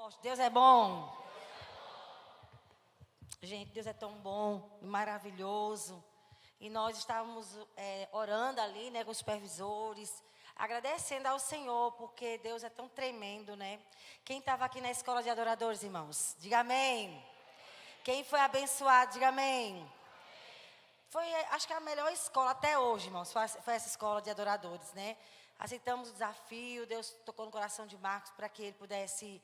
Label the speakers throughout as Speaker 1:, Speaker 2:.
Speaker 1: forte. Deus é bom. Gente, Deus é tão bom e maravilhoso. E nós estávamos orando ali, né, com os supervisores, agradecendo ao Senhor, porque Deus é tão tremendo, né? Quem estava aqui na escola de adoradores, irmãos? Diga amém. Quem foi abençoado? Diga amém. Foi, acho que a melhor escola até hoje, irmãos, foi essa escola de adoradores, né? Aceitamos o desafio, Deus tocou no coração de Marcos para que ele pudesse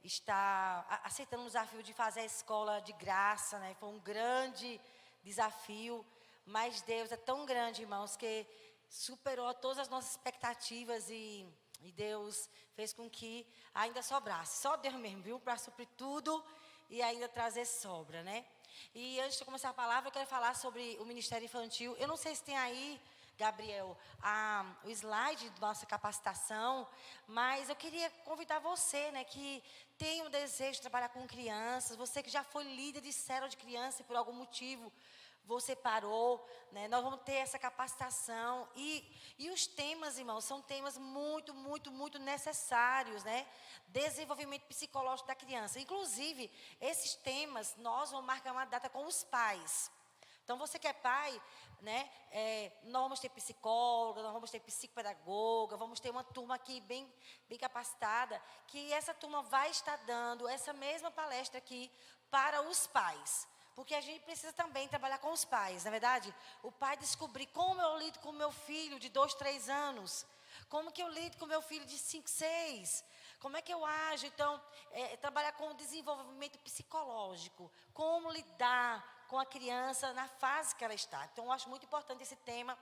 Speaker 1: estar aceitando o desafio de fazer a escola de graça, né? Foi um grande desafio, mas Deus é tão grande, irmãos, que superou todas as nossas expectativas e Deus fez com que ainda sobrasse. Só Deus mesmo, viu? Para suprir tudo e ainda trazer sobra, né? E antes de começar a palavra, eu quero falar sobre o Ministério Infantil. Eu não sei se tem aí, Gabriel, o slide da nossa capacitação, mas eu queria convidar você, né, que tem o desejo de trabalhar com crianças, você que já foi líder de célula de criança e por algum motivo você parou, né? Nós vamos ter essa capacitação e os temas, irmãos, são temas muito, muito, muito necessários, né? Desenvolvimento psicológico da criança. Inclusive, esses temas, nós vamos marcar uma data com os pais. Então, você que é pai, né? Nós vamos ter psicóloga, nós vamos ter psicopedagoga, vamos ter uma turma aqui bem capacitada, que essa turma vai estar dando essa mesma palestra aqui para os pais. Porque a gente precisa também trabalhar com os pais, não é verdade? O pai descobrir como eu lido com o meu filho de 2, 3 anos. Como que eu lido com o meu filho de 5, 6. Como é que eu ajo? Então, trabalhar com o desenvolvimento psicológico. Como lidar com a criança na fase que ela está. Então, eu acho muito importante esse tema.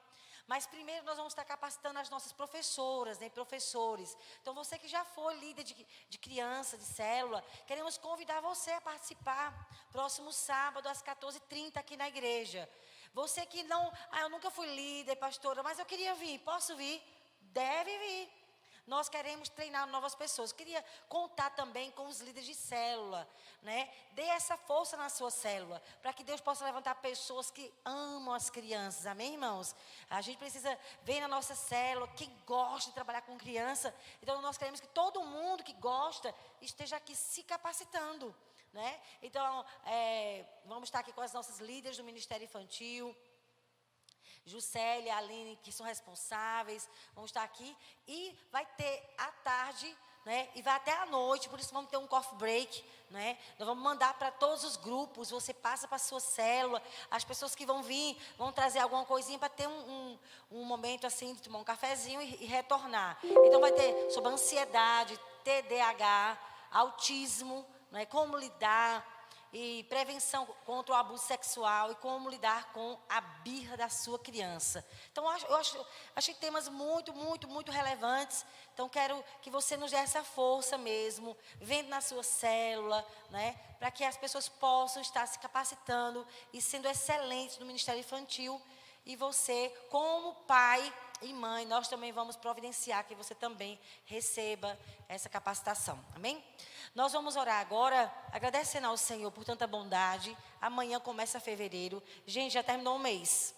Speaker 1: Mas primeiro nós vamos estar capacitando as nossas professoras, né, professores. Então, você que já foi líder de criança, de célula, queremos convidar você a participar próximo sábado às 14h30 aqui na igreja. Você que não, eu nunca fui líder, pastora, mas eu queria vir, posso vir? Deve vir. Nós queremos treinar novas pessoas. Queria contar também com os líderes de célula, né? Dê essa força na sua célula, para que Deus possa levantar pessoas que amam as crianças. Amém, irmãos? A gente precisa ver na nossa célula quem gosta de trabalhar com criança. Então, nós queremos que todo mundo que gosta esteja aqui se capacitando, né? Então, vamos estar aqui com as nossas líderes do Ministério Infantil, Juscelia, Aline, que são responsáveis, vão estar aqui. E vai ter à tarde, né, e vai até à noite, por isso vamos ter um coffee break, né? Nós vamos mandar para todos os grupos, você passa para a sua célula, as pessoas que vão vir, vão trazer alguma coisinha para ter um momento assim, de tomar um cafezinho e retornar. Então vai ter sobre ansiedade, TDAH, autismo, né, como lidar, e prevenção contra o abuso sexual e como lidar com a birra da sua criança. Então, eu achei temas muito, muito, muito relevantes. Então, quero que você nos dê essa força mesmo, vendo na sua célula, né, para que as pessoas possam estar se capacitando e sendo excelentes no Ministério Infantil. E você, como pai e mãe, nós também vamos providenciar que você também receba essa capacitação. Amém? Nós vamos orar agora, agradecendo ao Senhor por tanta bondade. Amanhã começa fevereiro. Gente, já terminou o mês.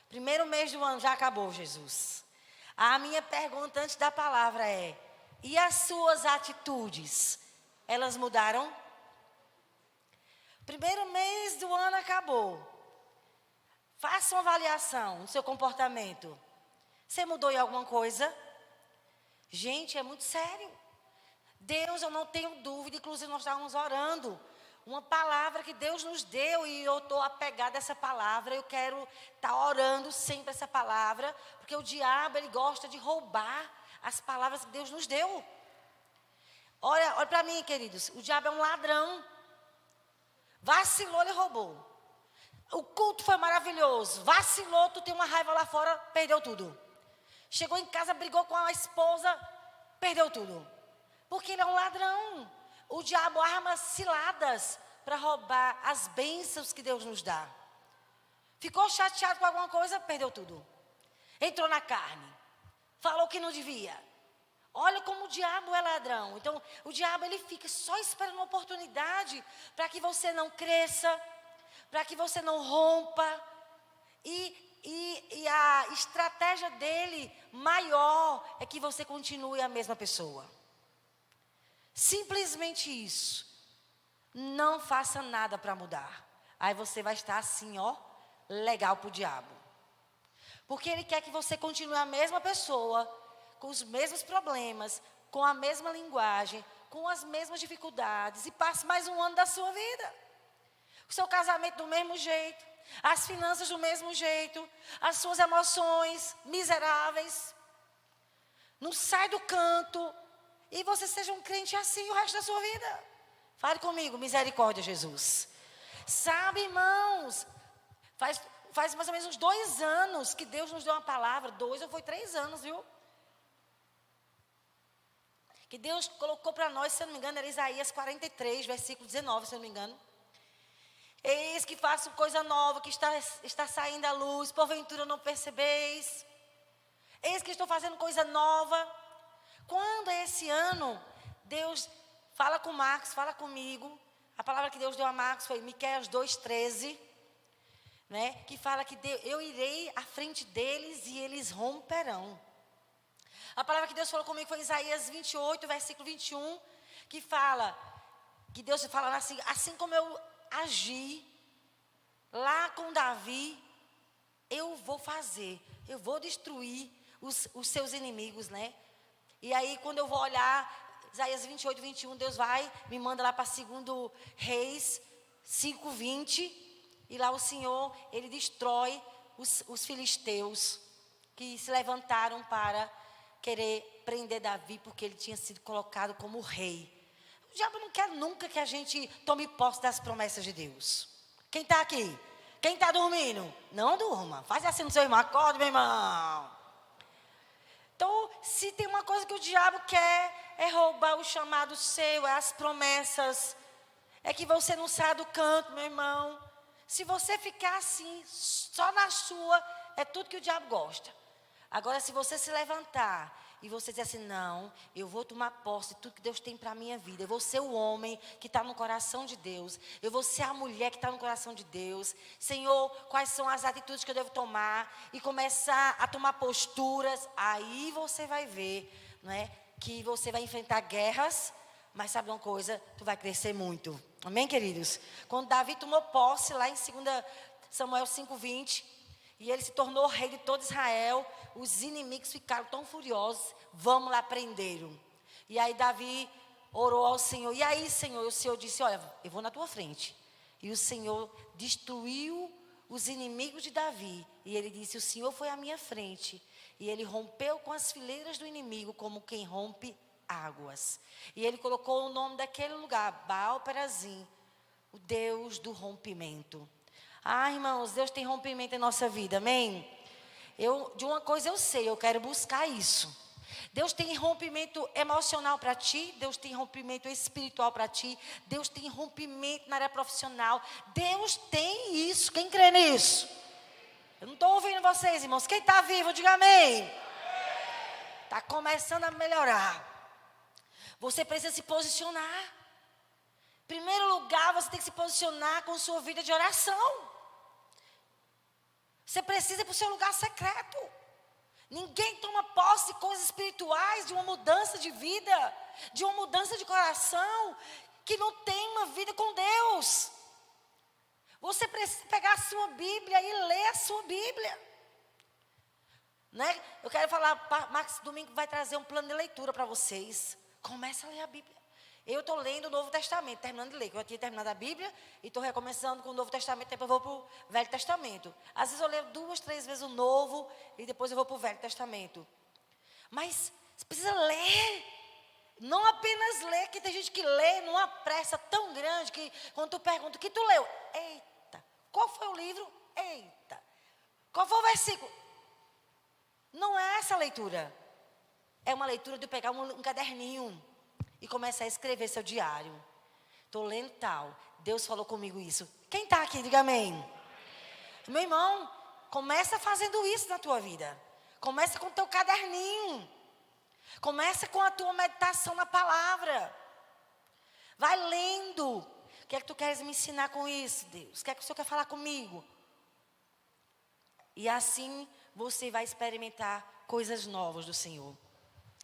Speaker 1: Primeiro mês do ano já acabou, Jesus. A minha pergunta antes da palavra é: e as suas atitudes? Elas mudaram? Primeiro mês do ano acabou. Faça uma avaliação do seu comportamento. Você mudou em alguma coisa? Gente, é muito sério. Deus, eu não tenho dúvida, inclusive nós estávamos orando, uma palavra que Deus nos deu e eu estou apegada a essa palavra, eu quero estar orando sempre essa palavra, porque o diabo, ele gosta de roubar as palavras que Deus nos deu. Olha para mim, queridos, o diabo é um ladrão, vacilou, ele roubou. O culto foi maravilhoso, vacilou, tu tem uma raiva lá fora, perdeu tudo. Chegou em casa, brigou com a esposa, perdeu tudo. Porque ele é um ladrão. O diabo arma ciladas para roubar as bênçãos que Deus nos dá. Ficou chateado com alguma coisa, perdeu tudo. Entrou na carne. Falou que não devia. Olha como o diabo é ladrão. Então, o diabo, ele fica só esperando uma oportunidade para que você não cresça, para que você não rompa. E a estratégia dele maior é que você continue a mesma pessoa. Simplesmente isso. Não faça nada para mudar. Aí você vai estar assim, ó, legal para o diabo. Porque ele quer que você continue a mesma pessoa, com os mesmos problemas, com a mesma linguagem, com as mesmas dificuldades, e passe mais um ano da sua vida. O seu casamento do mesmo jeito, as finanças do mesmo jeito, as suas emoções miseráveis. Não sai do canto e você seja um crente assim o resto da sua vida. Fale comigo, misericórdia, Jesus. Sabe, irmãos, faz mais ou menos uns 2 anos que Deus nos deu uma palavra, 2 ou foi 3 anos, viu? Que Deus colocou para nós, se eu não me engano, era Isaías 43, versículo 19, se eu não me engano. Eis que faço coisa nova, que está saindo à luz, porventura não percebeis. Eis que estou fazendo coisa nova. Quando é esse ano, Deus fala com Marcos, fala comigo. A palavra que Deus deu a Marcos foi Miqueias 2,13, né? Que fala que eu irei à frente deles e eles romperão. A palavra que Deus falou comigo foi Isaías 28, versículo 21, que fala, que Deus fala assim como eu agi lá com Davi, eu vou fazer, eu vou destruir os seus inimigos, né? E aí quando eu vou olhar Isaías 28, 21, Deus me manda lá para 2 Reis 5, 20, e lá o Senhor, Ele destrói os filisteus que se levantaram para querer prender Davi, porque ele tinha sido colocado como rei. O diabo não quer nunca que a gente tome posse das promessas de Deus. Quem está aqui? Quem está dormindo? Não durma. Faz assim no seu irmão. Acorda, meu irmão. Então, se tem uma coisa que o diabo quer, é roubar o chamado seu, é as promessas. É que você não saia do canto, meu irmão. Se você ficar assim, só na sua, é tudo que o diabo gosta. Agora, se você se levantar e você dizer assim, não, eu vou tomar posse de tudo que Deus tem para a minha vida. Eu vou ser o homem que está no coração de Deus. Eu vou ser a mulher que está no coração de Deus. Senhor, quais são as atitudes que eu devo tomar? E começar a tomar posturas. Aí você vai ver, não é, que você vai enfrentar guerras. Mas sabe uma coisa? Tu vai crescer muito. Amém, queridos? Quando Davi tomou posse lá em 2 Samuel 5:20, e ele se tornou rei de todo Israel, os inimigos ficaram tão furiosos, vamos lá prendê-lo. E aí Davi orou ao Senhor, e aí Senhor, o Senhor disse, olha, eu vou na tua frente. E o Senhor destruiu os inimigos de Davi, e ele disse, o Senhor foi à minha frente, e ele rompeu com as fileiras do inimigo, como quem rompe águas. E ele colocou o nome daquele lugar, Baal-Perazim, o Deus do rompimento. Ah, irmãos, Deus tem rompimento em nossa vida, amém? De uma coisa eu sei, eu quero buscar isso. Deus tem rompimento emocional para ti, Deus tem rompimento espiritual para ti, Deus tem rompimento na área profissional. Deus tem isso, quem crê nisso? Eu não estou ouvindo vocês, irmãos. Quem está vivo, diga amém. Está começando a melhorar. Você precisa se posicionar. Em primeiro lugar, você tem que se posicionar com sua vida de oração. Você precisa ir para o seu lugar secreto. Ninguém toma posse de coisas espirituais, de uma mudança de vida, de uma mudança de coração, que não tem uma vida com Deus. Você precisa pegar a sua Bíblia e ler a sua Bíblia. Né? Eu quero falar, Max, domingo vai trazer um plano de leitura para vocês. Começa a ler a Bíblia. Eu estou lendo o Novo Testamento, terminando de ler. Eu tinha terminado a Bíblia e estou recomeçando com o Novo Testamento, depois eu vou para o Velho Testamento. Às vezes eu leio 2, 3 vezes o Novo e depois eu vou para o Velho Testamento. Mas você precisa ler. Não apenas ler, que tem gente que lê numa pressa tão grande que quando tu pergunta, o que tu leu? Eita, qual foi o livro? Eita, qual foi o versículo? Não é essa a leitura. É uma leitura de pegar um caderninho e começar a escrever seu diário. Estou lendo tal. Deus falou comigo isso. Quem está aqui, diga amém. Meu irmão, começa fazendo isso na tua vida. Começa com o teu caderninho. Começa com a tua meditação na palavra. Vai lendo. O que é que tu queres me ensinar com isso, Deus? O que é que o Senhor quer falar comigo? E assim você vai experimentar coisas novas do Senhor.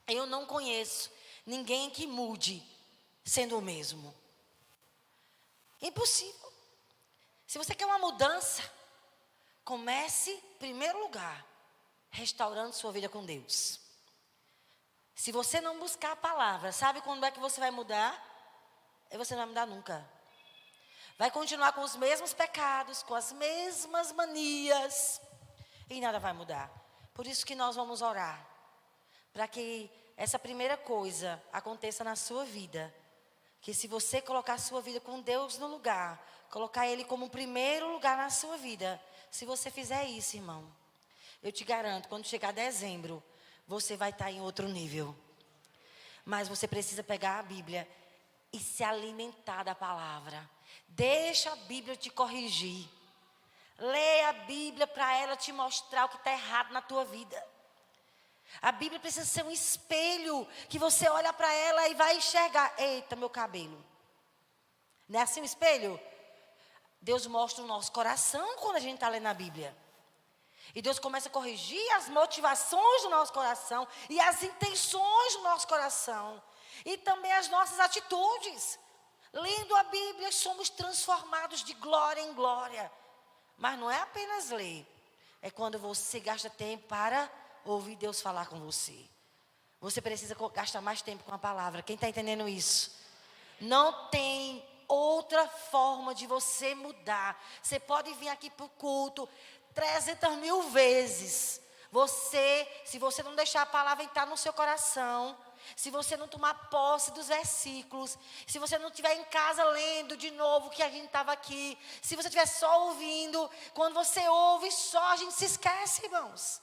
Speaker 1: Eu não conheço ninguém que mude sendo o mesmo. Impossível. Se você quer uma mudança, comece, em primeiro lugar, restaurando sua vida com Deus. Se você não buscar a palavra, sabe quando é que você vai mudar? Você não vai mudar nunca. Vai continuar com os mesmos pecados, com as mesmas manias, e nada vai mudar. Por isso que nós vamos orar, para que essa primeira coisa aconteça na sua vida. Que se você colocar a sua vida com Deus no lugar, colocar Ele como o primeiro lugar na sua vida, se você fizer isso, irmão, eu te garanto, quando chegar dezembro, você vai estar em outro nível. Mas você precisa pegar a Bíblia e se alimentar da palavra. Deixa a Bíblia te corrigir. Leia a Bíblia para ela te mostrar o que está errado na tua vida. A Bíblia precisa ser um espelho que você olha para ela e vai enxergar. Eita, meu cabelo. Não é assim o espelho? Deus mostra o nosso coração quando a gente está lendo a Bíblia. E Deus começa a corrigir as motivações do nosso coração e as intenções do nosso coração. E também as nossas atitudes. Lendo a Bíblia, somos transformados de glória em glória. Mas não é apenas ler. É quando você gasta tempo para ouvir Deus falar com você. Você precisa gastar mais tempo com a palavra. Quem está entendendo isso? Não tem outra forma de você mudar. Você pode vir aqui para o culto 300.000 vezes. Se você não deixar a palavra entrar no seu coração, se você não tomar posse dos versículos, se você não estiver em casa lendo de novo o que a gente estava aqui, se você estiver só ouvindo, quando você ouve só, a gente se esquece, irmãos.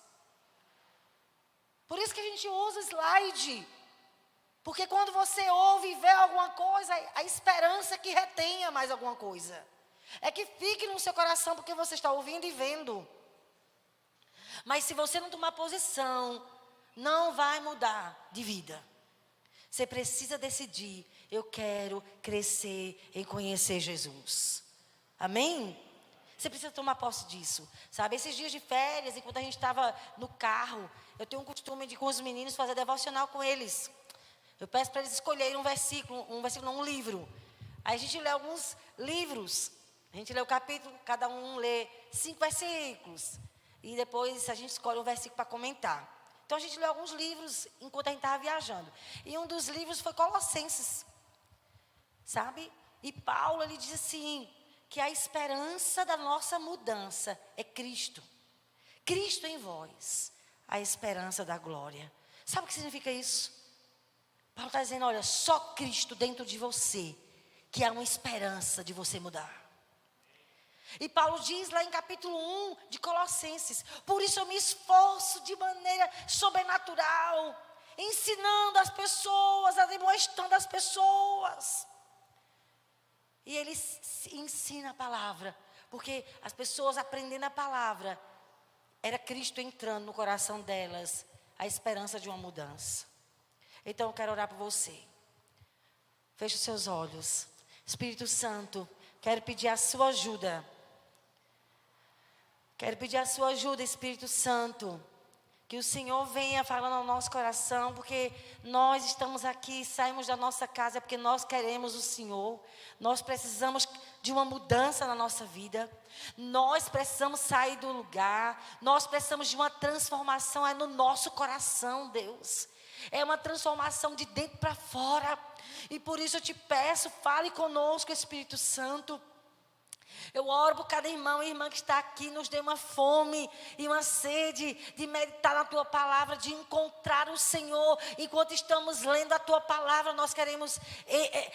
Speaker 1: Por isso que a gente usa slide. Porque quando você ouve e vê alguma coisa, a esperança é que retenha mais alguma coisa. É que fique no seu coração porque você está ouvindo e vendo. Mas se você não tomar posição, não vai mudar de vida. Você precisa decidir, eu quero crescer em conhecer Jesus. Amém? Você precisa tomar posse disso. Sabe, esses dias de férias, enquanto a gente estava no carro, eu tenho um costume de com os meninos fazer devocional com eles. Eu peço para eles escolherem um livro. Aí a gente lê alguns livros. A gente lê o capítulo, cada um lê 5 versículos. E depois a gente escolhe um versículo para comentar. Então a gente lê alguns livros enquanto a gente estava viajando. E um dos livros foi Colossenses. Sabe? E Paulo, ele diz assim, que a esperança da nossa mudança é Cristo. Cristo em vós, a esperança da glória. Sabe o que significa isso? Paulo está dizendo, olha, só Cristo dentro de você, que há uma esperança de você mudar. E Paulo diz lá em capítulo 1 de Colossenses, por isso eu me esforço de maneira sobrenatural, ensinando as pessoas, demonstrando às pessoas. E ele ensina a palavra, porque as pessoas aprendendo a palavra, era Cristo entrando no coração delas, a esperança de uma mudança. Então eu quero orar por você. Feche os seus olhos. Espírito Santo, quero pedir a sua ajuda. Quero pedir a sua ajuda, Espírito Santo. Que o Senhor venha falando ao nosso coração, porque nós estamos aqui, saímos da nossa casa porque nós queremos o Senhor. Nós precisamos de uma mudança na nossa vida. Nós precisamos sair do lugar. Nós precisamos de uma transformação no nosso coração, Deus. É uma transformação de dentro para fora. E por isso eu te peço, fale conosco, Espírito Santo. Eu oro por cada irmão e irmã que está aqui, nos dê uma fome e uma sede de meditar na Tua palavra, de encontrar o Senhor. Enquanto estamos lendo a Tua palavra, nós queremos,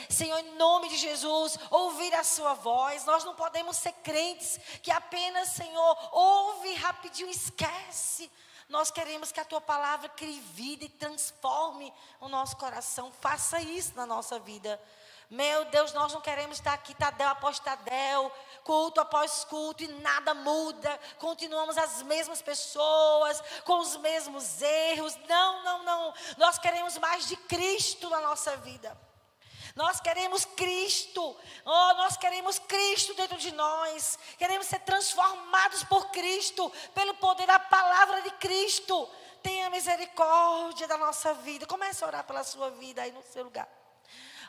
Speaker 1: Senhor, em nome de Jesus, ouvir a Sua voz. Nós não podemos ser crentes que apenas, Senhor, ouve rapidinho, esquece. Nós queremos que a Tua palavra crie vida e transforme o nosso coração. Faça isso na nossa vida. Meu Deus, nós não queremos estar aqui, Tadel após Tadel, culto após culto, e nada muda. Continuamos as mesmas pessoas, com os mesmos erros. Não, não, não. Nós queremos mais de Cristo na nossa vida. Nós queremos Cristo. Oh, nós queremos Cristo dentro de nós. Queremos ser transformados por Cristo, pelo poder da palavra de Cristo. Tenha misericórdia da nossa vida. Comece a orar pela sua vida aí no seu lugar.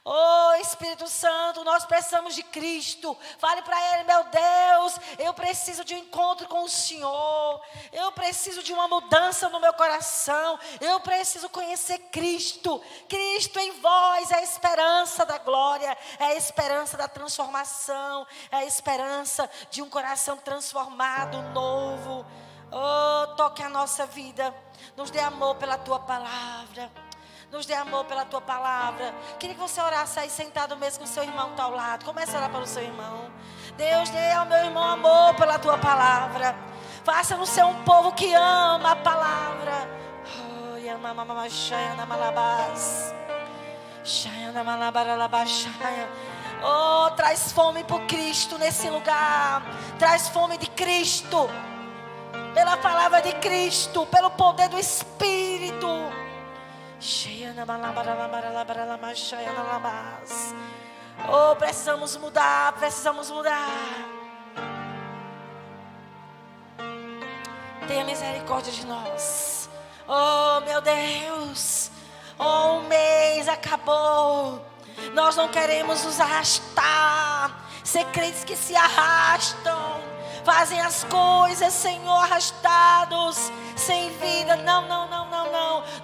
Speaker 1: Oh, Espírito Santo, nós precisamos de Cristo. Fale para Ele, meu Deus, eu preciso de um encontro com o Senhor. Eu preciso de uma mudança no meu coração. Eu preciso conhecer Cristo. Cristo em vós é a esperança da glória, é a esperança da transformação, é a esperança de um coração transformado, novo. Oh, toque a nossa vida. Nos dê amor pela Tua palavra. Nos dê amor pela Tua palavra. Queria que você orasse aí sentado mesmo com o seu irmão que está ao lado. Comece a orar pelo seu irmão. Deus, dê ao meu irmão amor pela Tua palavra. Faça-nos ser um povo que ama a palavra. Oh, traz fome por Cristo nesse lugar. Traz fome de Cristo. Pela palavra de Cristo. Pelo poder do Espírito. Oh, precisamos mudar, precisamos mudar. Tenha misericórdia de nós. Oh, meu Deus. Oh, o mês acabou. Nós não queremos nos arrastar. Ser crentes que se arrastam. Fazem as coisas, Senhor, arrastados, sem vida. Não.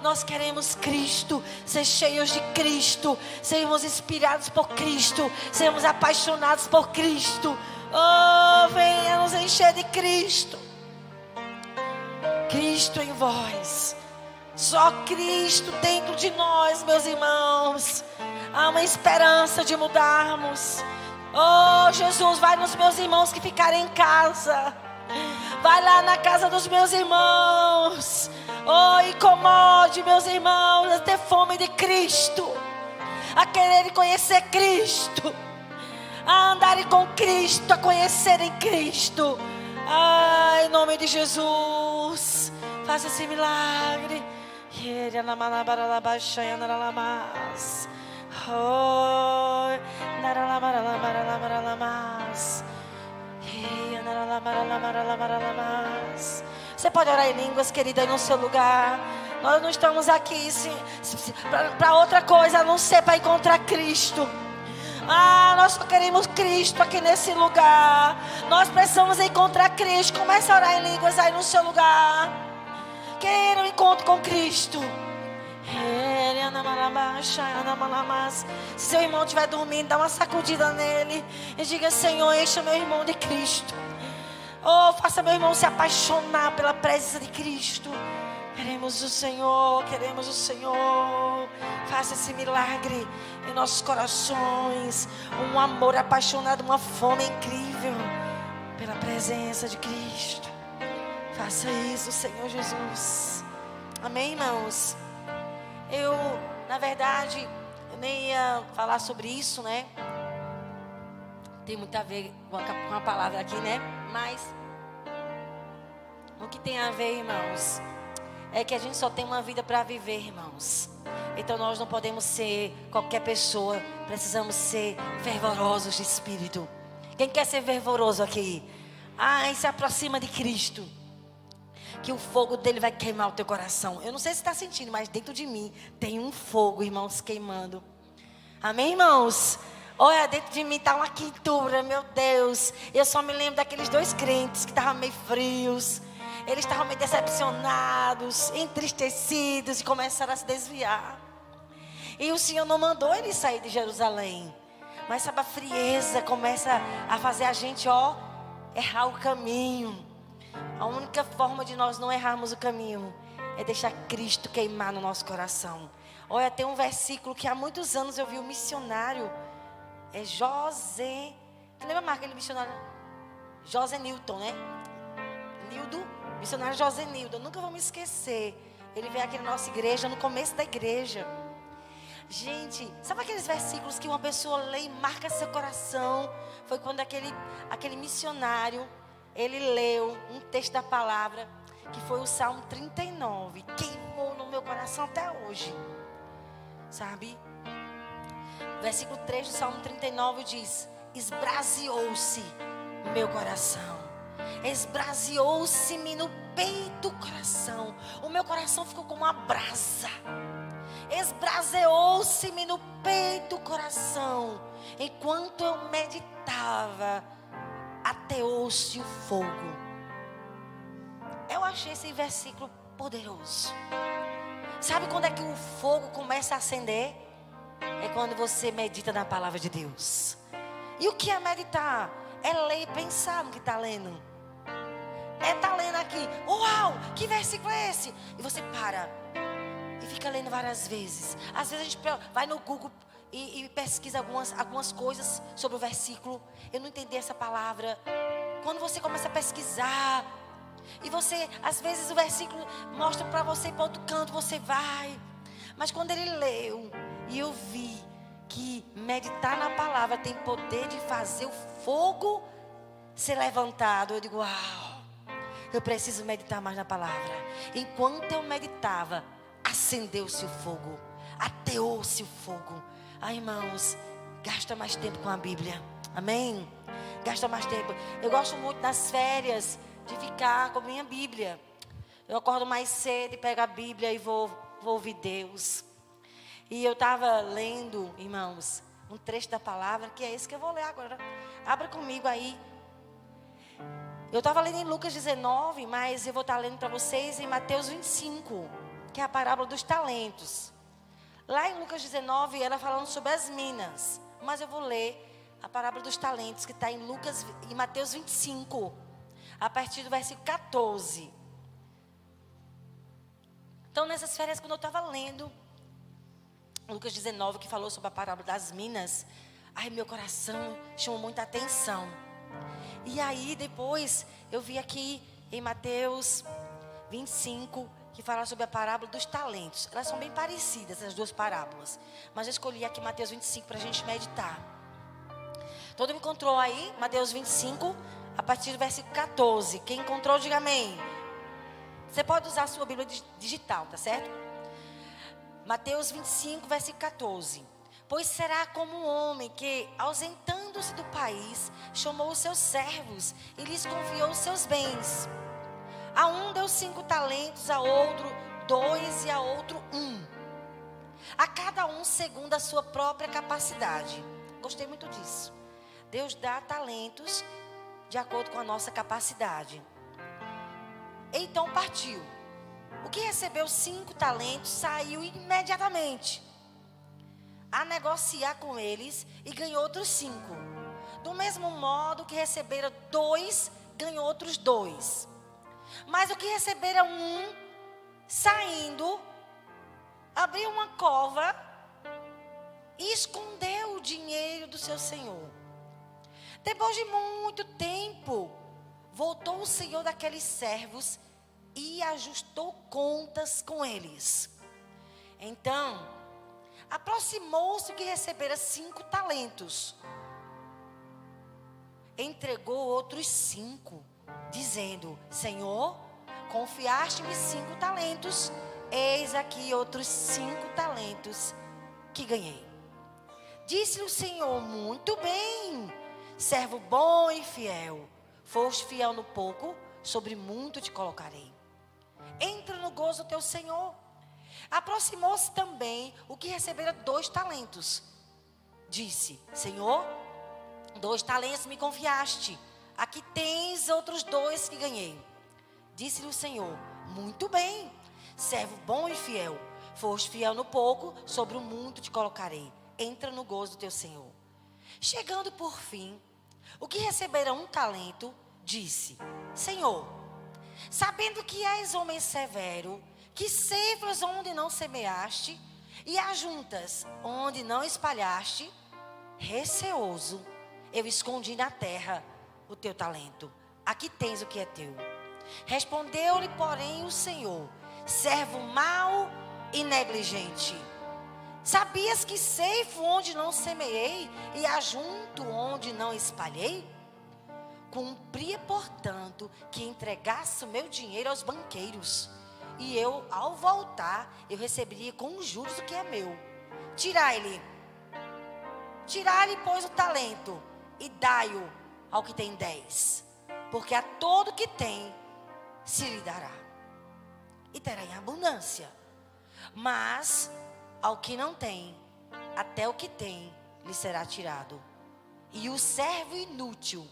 Speaker 1: Nós queremos Cristo, ser cheios de Cristo, sermos inspirados por Cristo, sermos apaixonados por Cristo. Oh, venha nos encher de Cristo. Cristo em vós. Só Cristo dentro de nós, meus irmãos. Há uma esperança de mudarmos. Oh, Jesus, vai nos meus irmãos que ficarem em casa. Vai lá na casa dos meus irmãos. Oh, incomode meus irmãos a ter fome de Cristo, a querer conhecer Cristo, a andarem com Cristo, a conhecerem Cristo. Em nome de Jesus, faça esse milagre. Você pode orar em línguas, querida, aí no seu lugar. Nós não estamos aqui para outra coisa a não ser para encontrar Cristo. Nós só queremos Cristo aqui nesse lugar. Nós precisamos encontrar Cristo. Comece a orar em línguas aí no seu lugar. Queira um encontro com Cristo. Se seu irmão estiver dormindo, dá uma sacudida nele e diga: Senhor, encha meu irmão de Cristo. Oh, faça meu irmão se apaixonar pela presença de Cristo. Queremos o Senhor, queremos o Senhor. Faça esse milagre em nossos corações. Um amor apaixonado, uma fome incrível pela presença de Cristo. Faça isso, Senhor Jesus. Amém, irmãos? Na verdade, eu nem ia falar sobre isso, né? Tem muito a ver com a palavra aqui, né? Mas o que tem a ver, irmãos, é que a gente só tem uma vida para viver, irmãos. Então nós não podemos ser qualquer pessoa. Precisamos ser fervorosos de espírito. Quem quer ser fervoroso aqui? Se aproxima de Cristo, que o fogo dele vai queimar o teu coração. Eu não sei se está sentindo, mas dentro de mim tem um fogo, irmãos, queimando. Amém, irmãos? Olha, dentro de mim está uma quentura, meu Deus. Eu só me lembro daqueles 2 crentes que estavam meio frios. Eles estavam meio decepcionados, entristecidos e começaram a se desviar. E o Senhor não mandou eles sair de Jerusalém. Mas sabe, a frieza começa a fazer a gente, errar o caminho. A única forma de nós não errarmos o caminho é deixar Cristo queimar no nosso coração. Olha, tem um versículo que há muitos anos eu vi um missionário, José. Você lembra aquele missionário? José Newton, né? Missionário José Newton. Eu nunca vou me esquecer. Ele veio aqui na nossa igreja, no começo da igreja. Gente, sabe aqueles versículos que uma pessoa lê e marca seu coração? Foi quando aquele missionário, ele leu um texto da palavra, que foi o Salmo 39. Queimou no meu coração até hoje. Sabe? Versículo 3 do Salmo 39 diz: esbraseou-se meu coração. Esbraseou-se-me no peito o coração. O meu coração ficou como uma brasa. esbraseou-se-me no peito o coração. Enquanto eu meditava, ateou-se o fogo. Eu achei esse versículo poderoso. Sabe quando é que o fogo começa a acender? É quando você medita na palavra de Deus. E o que é meditar? É ler e pensar no que está lendo. É estar lendo aqui. Uau, que versículo é esse? E você para e fica lendo várias vezes. Às vezes a gente vai no Google e pesquisa algumas coisas sobre o versículo. Eu não entendi essa palavra. Quando você começa a pesquisar, e você, às vezes o versículo mostra para você ir para outro canto, você vai. Mas quando ele leu, e eu vi que meditar na palavra tem poder de fazer o fogo ser levantado, eu digo, uau, eu preciso meditar mais na palavra. Enquanto eu meditava, acendeu-se o fogo, ateou-se o fogo. Ai, irmãos, gasta mais tempo com a Bíblia, amém? Gasta mais tempo. Eu gosto muito nas férias de ficar com a minha Bíblia. Eu acordo mais cedo e pego a Bíblia e vou ouvir Deus. E eu estava lendo, irmãos, um trecho da palavra, que é esse que eu vou ler agora. Abra comigo aí. Eu estava lendo em Lucas 19, mas eu vou estar lendo para vocês em Mateus 25, que é a parábola dos talentos. Lá em Lucas 19, ela falando sobre as minas. Mas eu vou ler a parábola dos talentos, que está em Mateus 25, a partir do versículo 14. Então, nessas férias, quando eu estava lendo Lucas 19, que falou sobre a parábola das minas, ai, meu coração chamou muita atenção. E aí, depois, eu vi aqui em Mateus 25, que fala sobre a parábola dos talentos. Elas são bem parecidas, essas duas parábolas. Mas eu escolhi aqui Mateus 25 para a gente meditar. Todo mundo encontrou aí, Mateus 25, a partir do versículo 14. Quem encontrou, diga amém. Você pode usar a sua Bíblia digital, tá certo? Mateus 25, versículo 14. Pois será como um homem que, ausentando-se do país, chamou os seus servos e lhes confiou os seus bens. A um deu 5 talentos, a outro 2 e a outro 1. A cada um segundo a sua própria capacidade. Gostei muito disso. Deus dá talentos de acordo com a nossa capacidade. Então partiu. O que recebeu 5 talentos saiu imediatamente a negociar com eles e ganhou outros 5. Do mesmo modo que recebera 2, ganhou outros 2. Mas o que recebera 1, saindo, abriu uma cova e escondeu o dinheiro do seu senhor. Depois de muito tempo, voltou o senhor daqueles servos e ajustou contas com eles. Então, aproximou-se o que recebera 5 talentos. Entregou outros 5, dizendo: Senhor, confiaste-me 5 talentos, eis aqui outros 5 talentos que ganhei. Disse-lhe o Senhor: muito bem, servo bom e fiel. Foste fiel no pouco, sobre muito te colocarei. Entra no gozo do teu Senhor. Aproximou-se também o que recebera 2 talentos. Disse: Senhor, 2 talentos me confiaste. Aqui tens outros 2 que ganhei. Disse-lhe o Senhor: muito bem, servo bom e fiel. Foste fiel no pouco, sobre o muito te colocarei. Entra no gozo do teu Senhor. Chegando por fim, o que recebera 1 talento, disse: Senhor, sabendo que és homem severo, que ceifas onde não semeaste e ajuntas onde não espalhaste, receoso, eu escondi na terra o teu talento. Aqui tens o que é teu. Respondeu-lhe, porém, o Senhor: servo mau e negligente. Sabias que ceifo onde não semeei e ajunto onde não espalhei? Cumpria, portanto, que entregasse o meu dinheiro aos banqueiros, e eu, ao voltar, eu receberia com juros o que é meu. Tirai-lhe, pois, o talento, e dai-o ao que tem 10, porque a todo que tem se lhe dará, e terá em abundância. Mas ao que não tem, até o que tem lhe será tirado. E o servo inútil,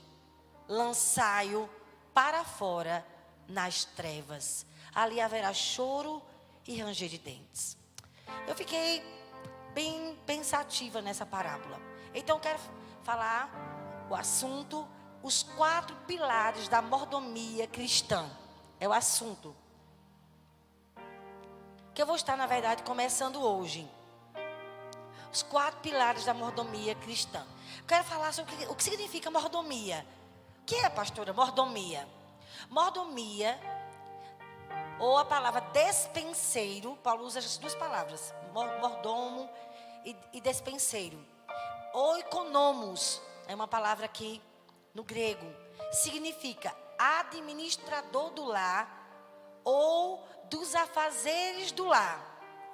Speaker 1: lançai-o para fora nas trevas. Ali haverá choro e ranger de dentes. Eu fiquei bem pensativa nessa parábola. Então eu quero falar o assunto, os 4 pilares da mordomia cristã. É o assunto que eu vou estar, na verdade, começando hoje. Os 4 pilares da mordomia cristã. Eu quero falar sobre o que significa mordomia. O que é, pastora, mordomia? Mordomia, ou a palavra despenseiro, Paulo usa as 2 palavras, mordomo e despenseiro. Oikonomos, é uma palavra aqui no grego, significa administrador do lar ou dos afazeres do lar.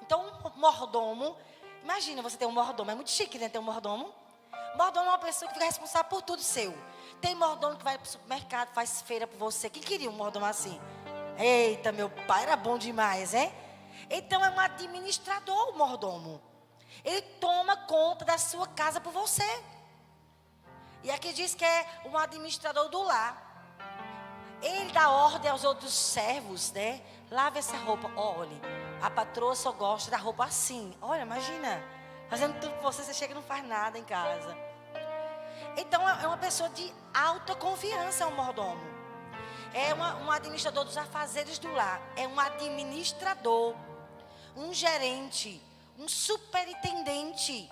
Speaker 1: Então, um mordomo, imagina você ter um mordomo, é muito chique, né, ter um mordomo. Mordomo é uma pessoa que fica responsável por tudo seu. Tem mordomo que vai para o supermercado, faz feira por você. Quem queria um mordomo assim? Eita, meu pai era bom demais, hein? Então é um administrador, o mordomo. Ele toma conta da sua casa por você. E aqui diz que é um administrador do lar. Ele dá ordem aos outros servos, né? Lave essa roupa. Olha, a patroa só gosta da roupa assim. Olha, imagina, fazendo tudo por você, você chega e não faz nada em casa. Então é uma pessoa de alta confiança, um mordomo. É um administrador dos afazeres do lar. É um administrador, um gerente, um superintendente,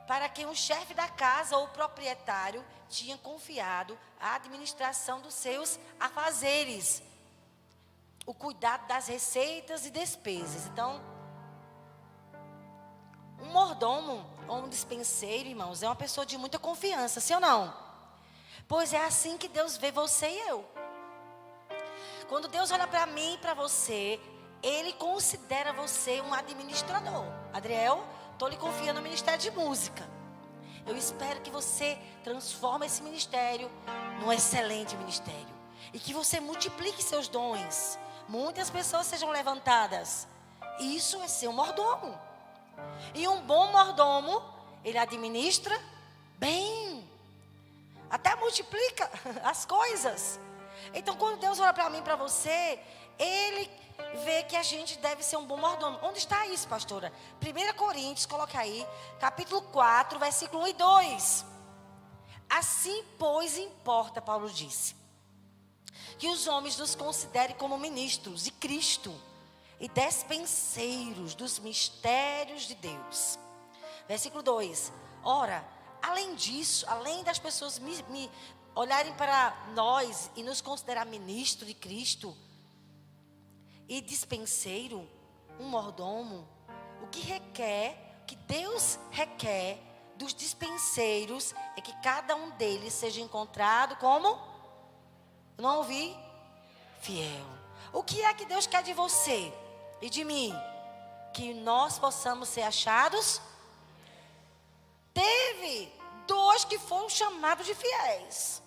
Speaker 1: para quem o chefe da casa ou o proprietário tinha confiado a administração dos seus afazeres, o cuidado das receitas e despesas. Então, um mordomo ou um dispenseiro, irmãos, é uma pessoa de muita confiança, sim ou não? Pois é assim que Deus vê você e eu. Quando Deus olha para mim e para você, Ele considera você um administrador. Adriel, estou lhe confiando no ministério de música. Eu espero que você transforme esse ministério num excelente ministério. E que você multiplique seus dons. Muitas pessoas sejam levantadas. Isso é ser um mordomo. E um bom mordomo, ele administra bem. Até multiplica as coisas. Então, quando Deus olha para mim e para você, Ele vê que a gente deve ser um bom mordomo. Onde está isso, pastora? 1 Coríntios, coloca aí, capítulo 4, versículo 1 e 2. Assim, pois, importa, Paulo disse, que os homens nos considerem como ministros de Cristo e despenseiros dos mistérios de Deus. Versículo 2. Ora, além disso, além das pessoas me olharem para nós e nos considerar ministro de Cristo e dispenseiro, um mordomo, o que Deus requer dos dispenseiros é que cada um deles seja encontrado como? Não ouvi? Fiel. O que é que Deus quer de você e de mim? Que nós possamos ser achados. Teve 2 que foram chamados de fiéis.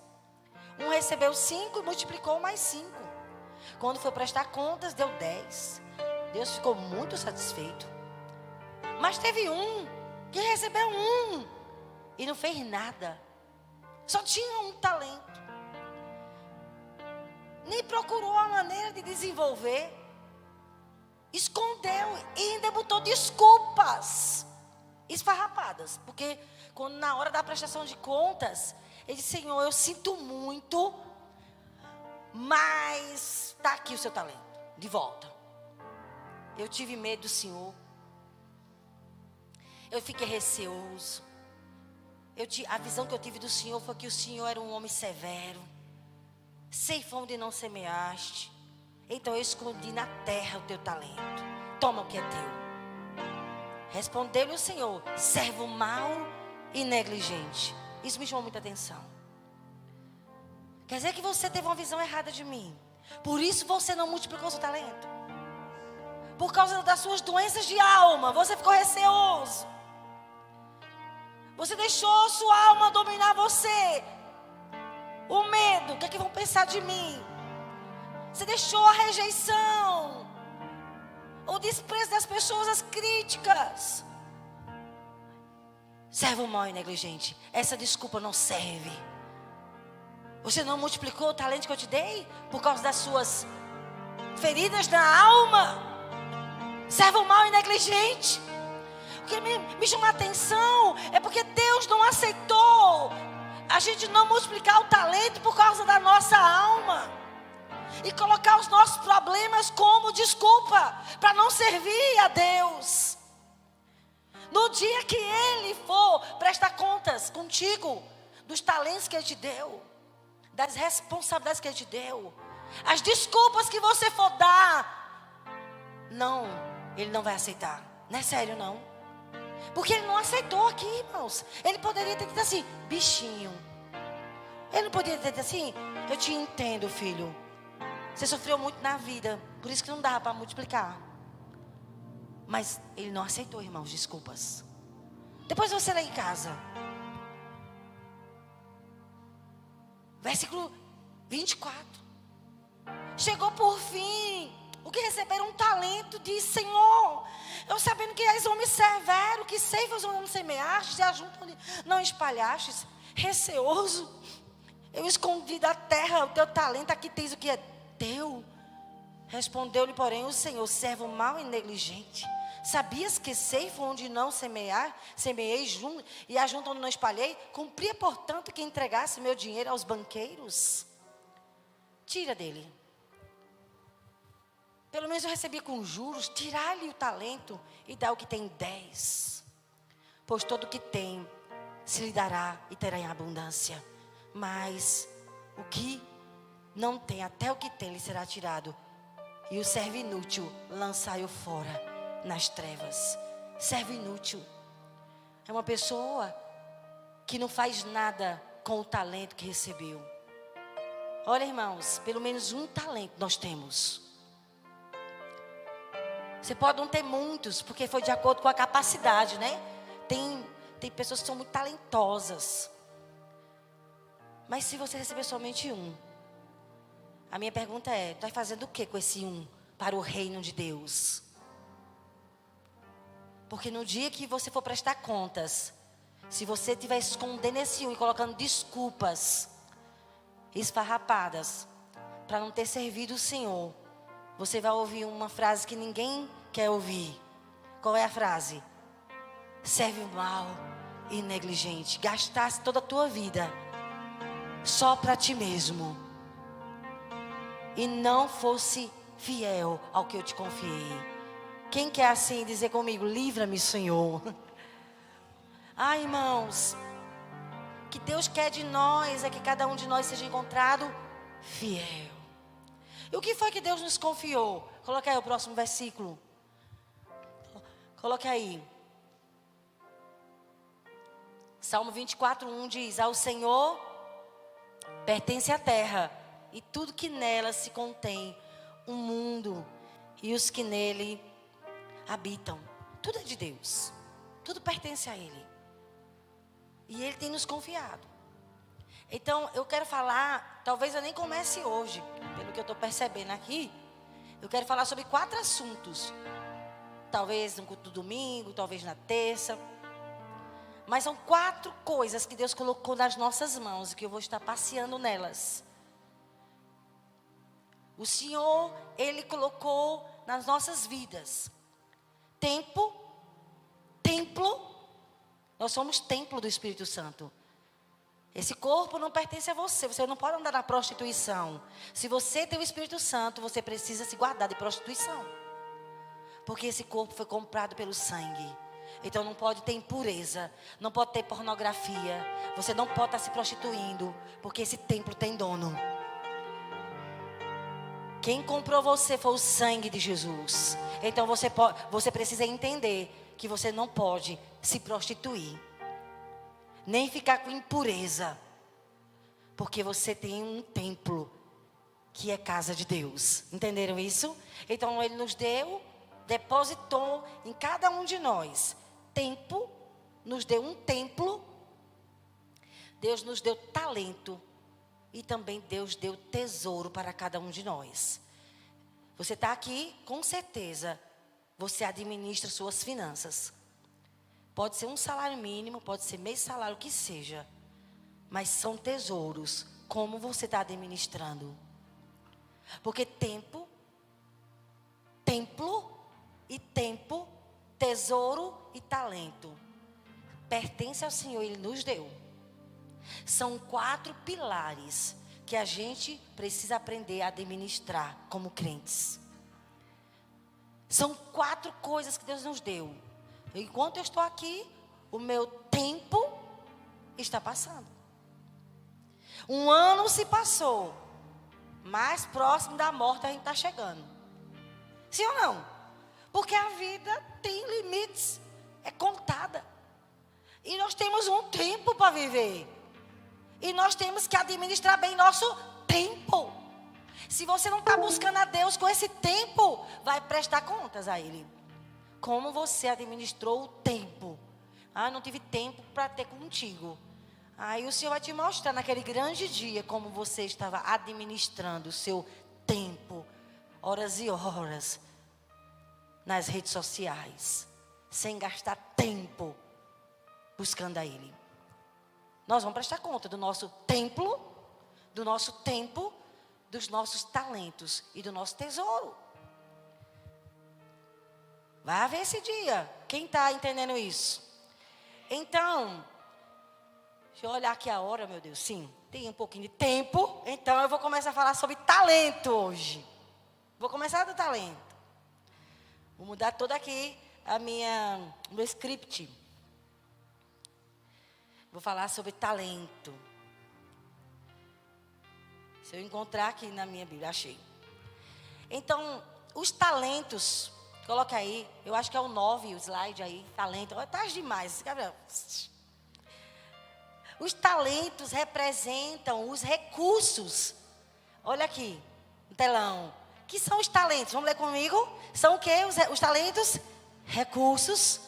Speaker 1: Um recebeu 5 e multiplicou mais 5. Quando foi prestar contas, deu 10. Deus ficou muito satisfeito. Mas teve um que recebeu 1 e não fez nada. Só tinha um talento. Nem procurou a maneira de desenvolver. Escondeu e ainda botou desculpas esfarrapadas. Porque quando na hora da prestação de contas, ele disse, Senhor, eu sinto muito, mas está aqui o seu talento, de volta. Eu tive medo do Senhor. Eu fiquei receoso. A visão que eu tive do Senhor foi que o Senhor era um homem severo. Ceifou onde não semeaste. Então eu escondi na terra o teu talento. Toma o que é teu. Respondeu-lhe o Senhor, servo mau e negligente. Isso me chamou muita atenção. Quer dizer que você teve uma visão errada de mim. Por isso você não multiplicou seu talento. Por causa das suas doenças de alma, você ficou receoso. Você deixou sua alma dominar você. O medo, o que é que vão pensar de mim? Você deixou a rejeição, o o desprezo das pessoas, as críticas. Servo mau e negligente. Essa desculpa não serve. Você não multiplicou o talento que eu te dei por causa das suas feridas na alma. Servo mau e negligente. O que me chama a atenção é porque Deus não aceitou a gente não multiplicar o talento por causa da nossa alma e colocar os nossos problemas como desculpa para não servir a Deus. No dia que Ele for prestar contas contigo dos talentos que Ele te deu, das responsabilidades que Ele te deu, as desculpas que você for dar, não, Ele não vai aceitar. Não é sério, não. Porque Ele não aceitou aqui, irmãos. Ele poderia ter dito assim, bichinho. Ele não poderia ter dito assim, eu te entendo, filho. Você sofreu muito na vida, por isso que não dava para multiplicar. Mas Ele não aceitou, irmãos, desculpas. Depois você lê em casa. Versículo 24. Chegou por fim o que receberam um talento, diz: Senhor, eu sabendo que és homem severo, que ceifas onde não semeastes e ajunta onde não espalhastes, receoso, eu escondi da terra o teu talento, aqui tens o que é teu. Respondeu-lhe, porém, o Senhor: servo mau e negligente, sabias que ceifo onde não semeei e ajunto onde não espalhei? Cumpria, portanto, que entregasse meu dinheiro aos banqueiros? Tira dele. Pelo menos eu recebi com juros. Tirar-lhe o talento e dar o que tem 10. Pois todo o que tem se lhe dará e terá em abundância. Mas o que não tem, até o que tem lhe será tirado. E o servo inútil lançai-o fora nas trevas. Servo inútil é uma pessoa que não faz nada com o talento que recebeu. Olha, irmãos, pelo menos um talento nós temos. Você pode não ter muitos, porque foi de acordo com a capacidade, né? Tem pessoas que são muito talentosas. Mas se você receber somente um, a minha pergunta é: tu vai fazendo o que com esse um para o reino de Deus? Porque no dia que você for prestar contas, se você estiver escondendo esse um e colocando desculpas esfarrapadas para não ter servido o Senhor, você vai ouvir uma frase que ninguém quer ouvir. Qual é a frase? Serve mal e negligente. Gastasse toda a tua vida só para ti mesmo e não fosse fiel ao que eu te confiei. Quem quer assim dizer comigo: livra-me, Senhor? Ah, irmãos, o que Deus quer de nós é que cada um de nós seja encontrado fiel. E o que foi que Deus nos confiou? Coloca aí o próximo versículo. Coloca aí. Salmo 24:1 diz: ao Senhor pertence a terra e tudo que nela se contém, o mundo e os que nele habitam. Tudo é de Deus. Tudo pertence a Ele. E Ele tem nos confiado. Então, eu quero falar, talvez eu nem comece hoje, pelo que eu estou percebendo aqui. Eu quero falar sobre 4 assuntos. Talvez no culto do domingo, talvez na terça. Mas são 4 coisas que Deus colocou nas nossas mãos e que eu vou estar passeando nelas. O Senhor, Ele colocou nas nossas vidas templo. Nós somos templo do Espírito Santo. Esse corpo não pertence a você. Você não pode andar na prostituição. Se você tem o Espírito Santo, você precisa se guardar de prostituição. Porque esse corpo foi comprado pelo sangue. Então não pode ter impureza, não pode ter pornografia. Você não pode estar se prostituindo, porque esse templo tem dono. Quem comprou você foi o sangue de Jesus. Então você precisa entender que você não pode se prostituir, nem ficar com impureza, porque você tem um templo que é casa de Deus. Entenderam isso? Então Ele nos depositou em cada um de nós tempo, nos deu um templo. Deus nos deu talento e também Deus deu tesouro para cada um de nós. Você está aqui com certeza você administra suas finanças. Pode ser um salário mínimo, pode ser meio salário, o que seja. Mas são tesouros. Como você está administrando? Porque templo e tempo, tesouro e talento, pertence ao Senhor, Ele nos deu. São 4 pilares que a gente precisa aprender a administrar como crentes. São 4 coisas que Deus nos deu. Enquanto eu estou aqui, o meu tempo está passando. Um ano se passou. Mais próximo da morte a gente está chegando. Sim ou não? Porque a vida tem limites. É contada. E nós temos um tempo para viver. E nós temos que administrar bem nosso tempo. Se você não está buscando a Deus com esse tempo, vai prestar contas a Ele. Como você administrou o tempo? Ah, não tive tempo para ter contigo. Aí o Senhor vai te mostrar naquele grande dia como você estava administrando o seu tempo, horas e horas, nas redes sociais, sem gastar tempo buscando a Ele. Nós vamos prestar conta do nosso templo, do nosso tempo, dos nossos talentos e do nosso tesouro. Vai haver esse dia. Quem está entendendo isso? Então, deixa eu olhar aqui a hora, meu Deus. Sim, tem um pouquinho de tempo. Então, eu vou começar a falar sobre talento hoje. Vou começar do talento. Vou mudar todo aqui o meu script. Vou falar sobre talento. Se eu encontrar aqui na minha Bíblia, achei. Então, os talentos, coloca aí, eu acho que é o 9, o slide aí, talento. Tá demais, Gabriel. Os talentos representam os recursos. Olha aqui, no telão. Que são os talentos? Vamos ler comigo? São o quê? Os talentos? Recursos,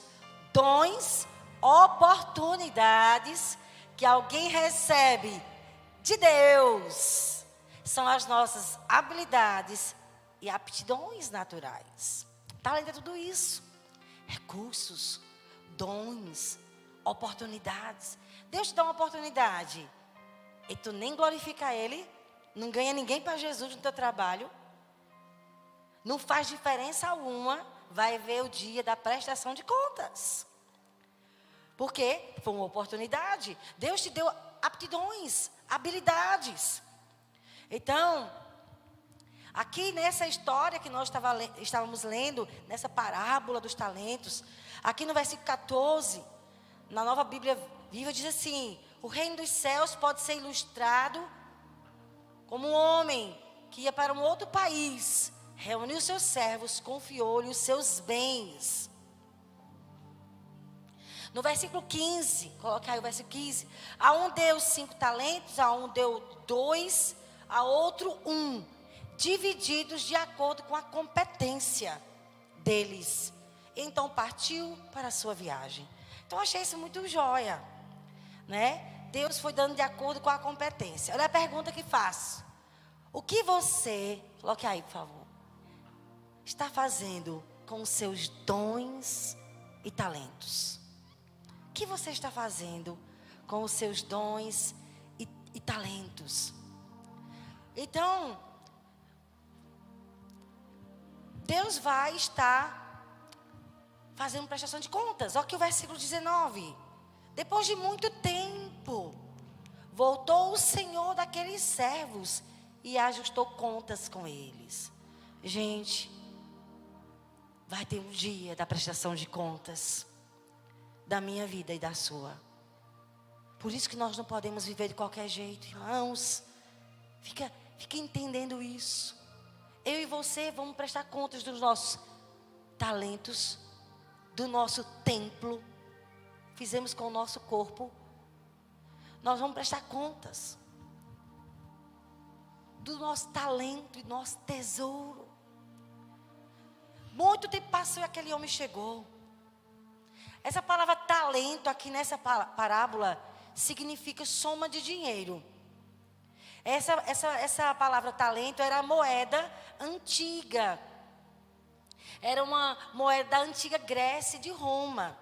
Speaker 1: dons, oportunidades que alguém recebe de Deus. São as nossas habilidades e aptidões naturais. Talento é tudo isso. Recursos, dons, oportunidades. Deus te dá uma oportunidade e tu nem glorifica Ele, não ganha ninguém para Jesus no teu trabalho, não faz diferença alguma, vai ver o dia da prestação de contas. Porque foi uma oportunidade. Deus te deu aptidões, habilidades. Então, aqui nessa história que nós estávamos lendo, nessa parábola dos talentos, aqui no versículo 14, na Nova Bíblia Viva, diz assim: o reino dos céus pode ser ilustrado como um homem que ia para um outro país, reuniu seus servos, confiou-lhe os seus bens. No versículo 15, coloca aí o versículo 15. A um deu 5 talentos, a um deu 2, a outro 1. Divididos de acordo com a competência deles. Então partiu para a sua viagem. Então achei isso muito joia, né? Deus foi dando de acordo com a competência. Olha a pergunta que faço. O que você, coloque aí por favor, está fazendo com os seus dons e talentos? O que você está fazendo com os seus dons e talentos? Então, Deus vai estar fazendo prestação de contas. Olha aqui o versículo 19. Depois de muito tempo, voltou o Senhor daqueles servos e ajustou contas com eles. Gente, vai ter um dia da prestação de contas da minha vida e da sua. Por isso que nós não podemos viver de qualquer jeito, irmãos. Fica entendendo isso. Eu e você vamos prestar contas dos nossos talentos, do nosso templo. Fizemos com o nosso corpo. Nós vamos prestar contas do nosso talento e nosso tesouro. Muito tempo passou e aquele homem chegou. Essa palavra talento aqui nessa parábola significa soma de dinheiro. Essa palavra talento era a moeda antiga Era uma moeda da antiga Grécia e de Roma.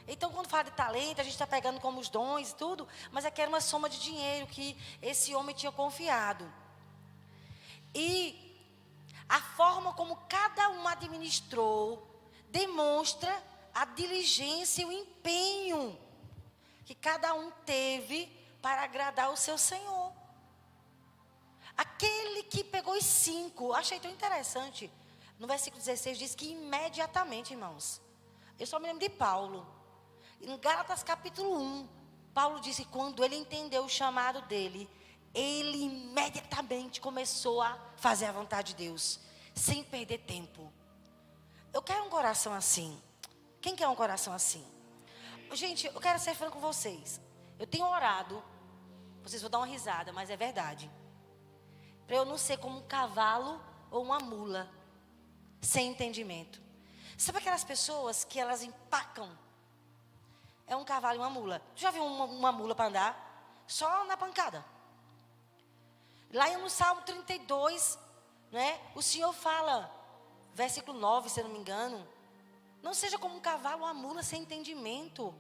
Speaker 1: Então, quando fala de talento, a gente está pegando como os dons e tudo, mas aqui era uma soma de dinheiro que esse homem tinha confiado. E a forma como cada um administrou demonstra a diligência e o empenho que cada um teve para agradar o seu Senhor. Aquele que pegou os 5, achei tão interessante. No versículo 16 diz que imediatamente, irmãos. Eu só me lembro de Paulo. Em Gálatas capítulo 1, Paulo disse que quando ele entendeu o chamado dele, ele imediatamente começou a fazer a vontade de Deus, sem perder tempo. Eu quero um coração assim. Quem quer um coração assim? Gente, eu quero ser franco com vocês. Eu tenho orado, vocês vão dar uma risada, mas é verdade. Para eu não ser como um cavalo ou uma mula, sem entendimento. Sabe aquelas pessoas que elas empacam? É um cavalo e uma mula. Já viu uma mula para andar? Só na pancada. Lá no Salmo 32, né, o Senhor fala, versículo 9, se eu não me engano, não seja como um cavalo ou uma mula sem entendimento,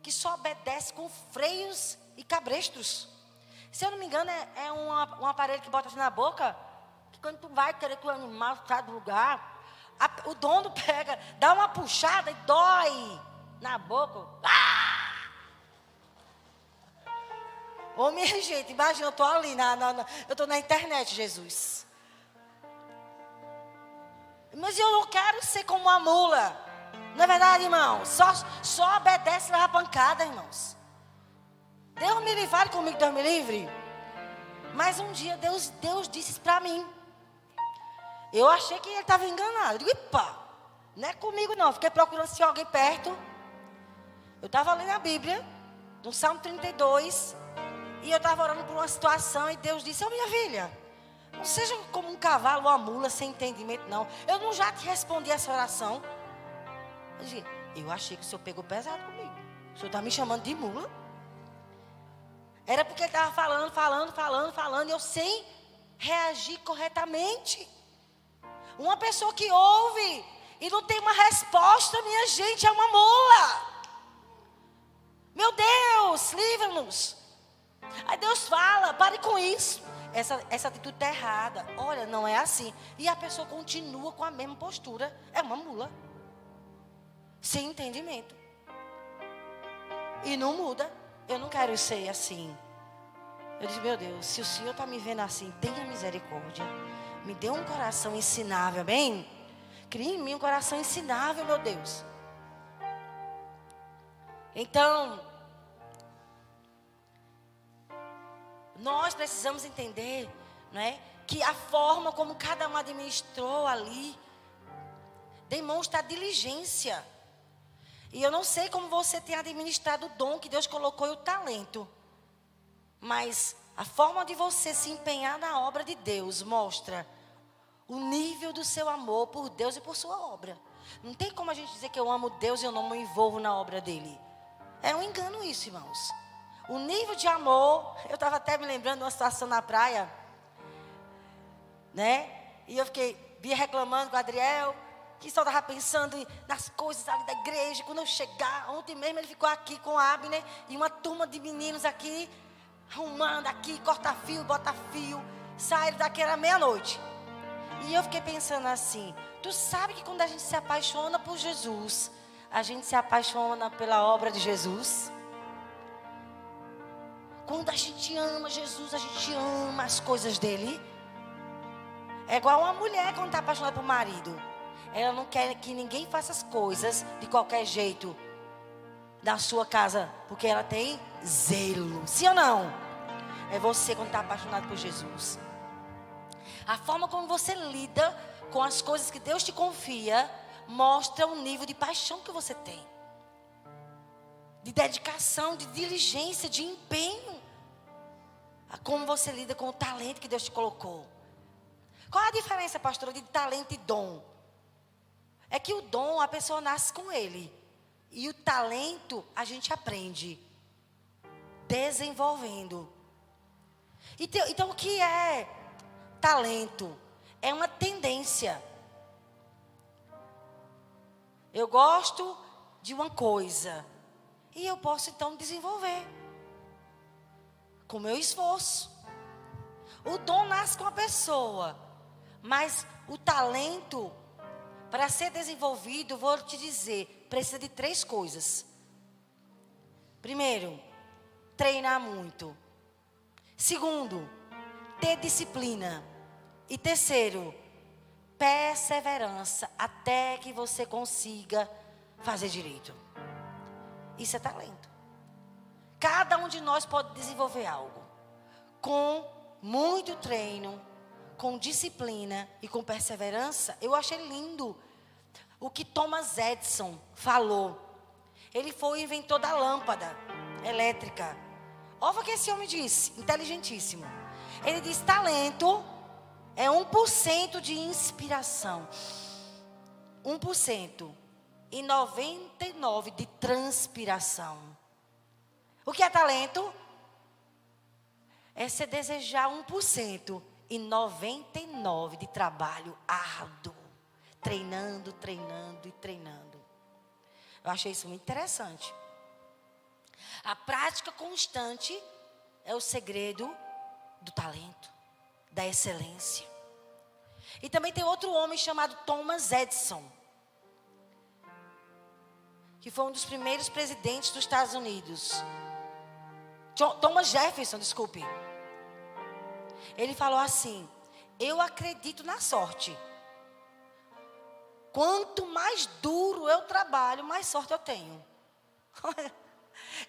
Speaker 1: que só obedece com freios e cabrestos. Se eu não me engano, é um aparelho que bota assim na boca, que quando tu vai querer que o animal saia do lugar, o dono pega, dá uma puxada e dói na boca. Ô minha gente, imagina, eu estou ali, eu estou na internet, Jesus. Mas eu não quero ser como uma mula. Não é verdade, irmão? Só obedece na pancada, irmãos. Deus me livre, fale comigo, Deus me livre. Mas um dia Deus disse isso para mim. Eu achei que ele estava enganado. Eu digo, epa, não é comigo não. Fiquei procurando se alguém perto. Eu estava lendo a Bíblia, no Salmo 32. E eu estava orando por uma situação e Deus disse, minha filha, não seja como um cavalo ou uma mula sem entendimento, não. Eu não já te respondi essa oração. Eu achei que o senhor pegou pesado comigo. O senhor está me chamando de mula? Era porque ele estava falando, e eu sem reagir corretamente. Uma pessoa que ouve e não tem uma resposta, minha gente, é uma mula. Meu Deus, livra-nos. Aí Deus fala, pare com isso. Essa atitude está errada. Olha, não é assim. E a pessoa continua com a mesma postura. É uma mula. Sem entendimento. E não muda. Eu não quero ser assim. Eu disse, meu Deus, se o Senhor está me vendo assim, tenha misericórdia. Me dê um coração ensinável, amém? Crie em mim um coração ensinável, meu Deus. Então, nós precisamos entender, não é, que a forma como cada um administrou ali demonstra a diligência. E eu não sei como você tem administrado o dom que Deus colocou e o talento. Mas a forma de você se empenhar na obra de Deus mostra o nível do seu amor por Deus e por sua obra. Não tem como a gente dizer que eu amo Deus e eu não me envolvo na obra dele. É um engano isso, irmãos. O nível de amor, eu estava até me lembrando de uma situação na praia, né? E eu via reclamando com o Adriel, que só estava pensando nas coisas ali da igreja. Quando eu chegar, ontem mesmo ele ficou aqui com a Abner e uma turma de meninos aqui, arrumando aqui, corta fio, bota fio, saíram daqui, era meia-noite. E eu fiquei pensando assim, tu sabe que quando a gente se apaixona por Jesus, a gente se apaixona pela obra de Jesus? Quando a gente ama Jesus, a gente ama as coisas dele. É igual uma mulher quando está apaixonada por marido. Ela não quer que ninguém faça as coisas de qualquer jeito na sua casa, porque ela tem zelo. Sim ou não? É você quando está apaixonado por Jesus. A forma como você lida com as coisas que Deus te confia mostra o nível de paixão que você tem, de dedicação, de diligência, de empenho. A como você lida com o talento que Deus te colocou. Qual a diferença, pastora, de talento e dom? É que o dom, a pessoa nasce com ele. E o talento, a gente aprende desenvolvendo. Então, o que é talento? É uma tendência. Eu gosto de uma coisa. E eu posso então desenvolver. Com meu esforço. O dom nasce com a pessoa. Mas o talento, para ser desenvolvido, vou te dizer, precisa de 3 coisas. Primeiro, treinar muito. Segundo, ter disciplina. E terceiro, perseverança até que você consiga fazer direito. Isso é talento. Cada um de nós pode desenvolver algo. Com muito treino, com disciplina e com perseverança. Eu achei lindo o que Thomas Edison falou. Ele foi o inventor da lâmpada elétrica. Olha o que esse homem disse, inteligentíssimo. Ele disse, talento é 1% de inspiração. 1%. E 99% de transpiração. O que é talento? É você desejar 1% e 99% de trabalho árduo. Treinando, treinando e treinando. Eu achei isso muito interessante. A prática constante é o segredo do talento, da excelência. E também tem outro homem chamado Thomas Edison, que foi um dos primeiros presidentes dos Estados Unidos. Thomas Jefferson, desculpe. Ele falou assim, eu acredito na sorte. Quanto mais duro eu trabalho, mais sorte eu tenho.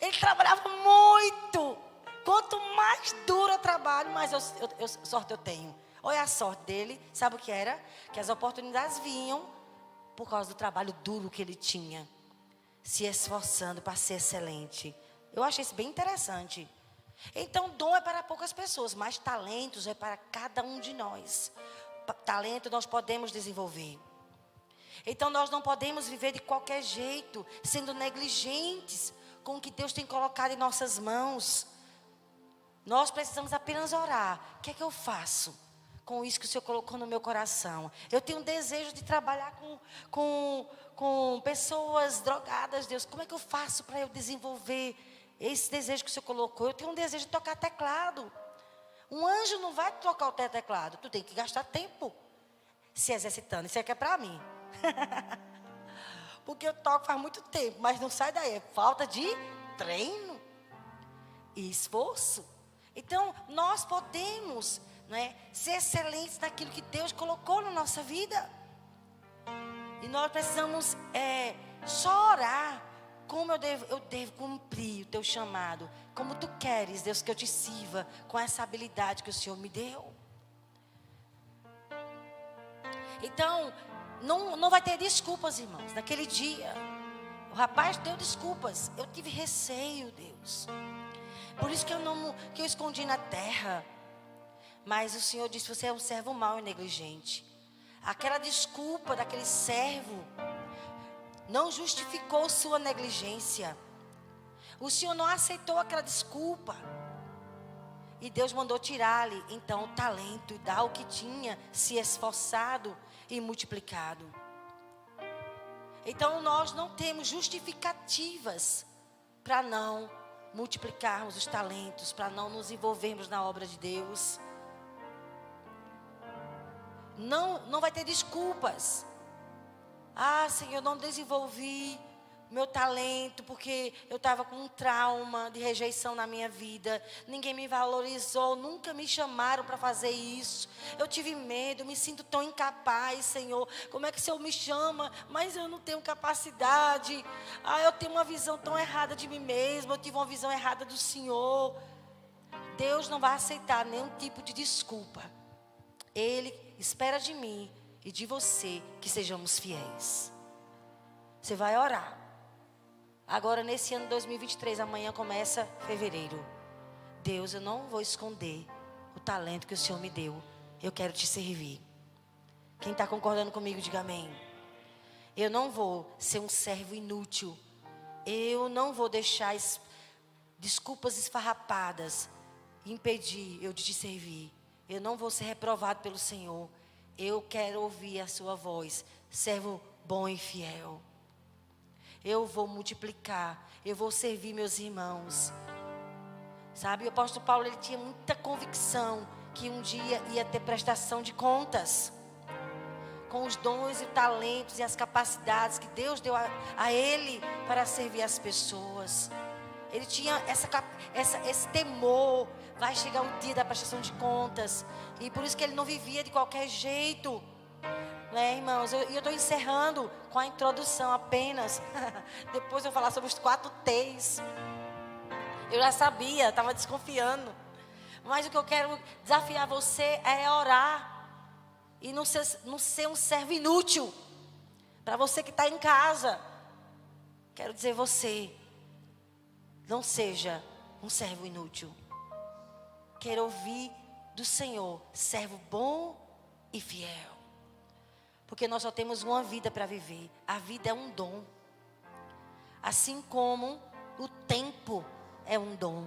Speaker 1: Ele trabalhava muito. Quanto mais duro eu trabalho, mais sorte eu tenho. Olha a sorte dele. Sabe o que era? Que as oportunidades vinham por causa do trabalho duro que ele tinha. Se esforçando para ser excelente. Eu achei isso bem interessante. Então, dom é para poucas pessoas, mas talentos é para cada um de nós. Talento nós podemos desenvolver. Então, nós não podemos viver de qualquer jeito, sendo negligentes com o que Deus tem colocado em nossas mãos. Nós precisamos apenas orar. O que é que eu faço com isso que o Senhor colocou no meu coração? Eu tenho um desejo de trabalhar com pessoas drogadas, Deus. Como é que eu faço para eu desenvolver esse desejo que o Senhor colocou? Eu tenho um desejo de tocar teclado. Um anjo não vai tocar o teclado. Tu tem que gastar tempo se exercitando. Isso aqui é para mim. Porque eu toco faz muito tempo, mas não sai daí. É falta de treino e esforço. Então, nós podemos, ser excelentes naquilo que Deus colocou na nossa vida. E nós precisamos só orar. Como eu devo cumprir o teu chamado. Como tu queres, Deus, que eu te sirva com essa habilidade que o Senhor me deu. Então, não vai ter desculpas, irmãos. Naquele dia, o rapaz deu desculpas. Eu tive receio, Deus. Por isso que eu escondi na terra. Mas o Senhor disse, você é um servo mau e negligente. Aquela desculpa daquele servo não justificou sua negligência. O Senhor não aceitou aquela desculpa. E Deus mandou tirar-lhe, então, o talento e dar o que tinha, se esforçado e multiplicado. Então, nós não temos justificativas para não multiplicarmos os talentos, para não nos envolvermos na obra de Deus. Não vai ter desculpas. Ah, Senhor, eu não desenvolvi meu talento porque eu estava com um trauma de rejeição na minha vida. Ninguém me valorizou, nunca me chamaram para fazer isso. Eu tive medo, me sinto tão incapaz, Senhor. Como é que o Senhor me chama, mas eu não tenho capacidade? Ah, eu tenho uma visão tão errada de mim mesma, eu tive uma visão errada do Senhor. Deus não vai aceitar nenhum tipo de desculpa. Ele espera de mim e de você que sejamos fiéis. Você vai orar. Agora nesse ano 2023, amanhã começa fevereiro. Deus, eu não vou esconder o talento que o Senhor me deu. Eu quero te servir. Quem está concordando comigo, diga amém. Eu não vou ser um servo inútil. Eu não vou deixar desculpas esfarrapadas impedir eu de te servir. Eu não vou ser reprovado pelo Senhor. Eu quero ouvir a sua voz, servo bom e fiel. eu vou multiplicar, eu vou servir meus irmãos. Sabe, o apóstolo Paulo, ele tinha muita convicção que um dia ia ter prestação de contas. Com os dons e talentos e as capacidades que Deus deu a ele para servir as pessoas. Ele tinha esse temor. Vai chegar o dia da prestação de contas. E por isso que ele não vivia de qualquer jeito. Né, irmãos? E eu estou encerrando com a introdução apenas. Depois eu vou falar sobre os 4 T's. Eu já sabia, estava desconfiando. Mas o que eu quero desafiar você é orar. E não ser um servo inútil. Para você que está em casa. Quero dizer você. Não seja um servo inútil. Quero ouvir do Senhor. Servo bom e fiel. Porque nós só temos uma vida para viver. A vida é um dom. Assim como o tempo é um dom.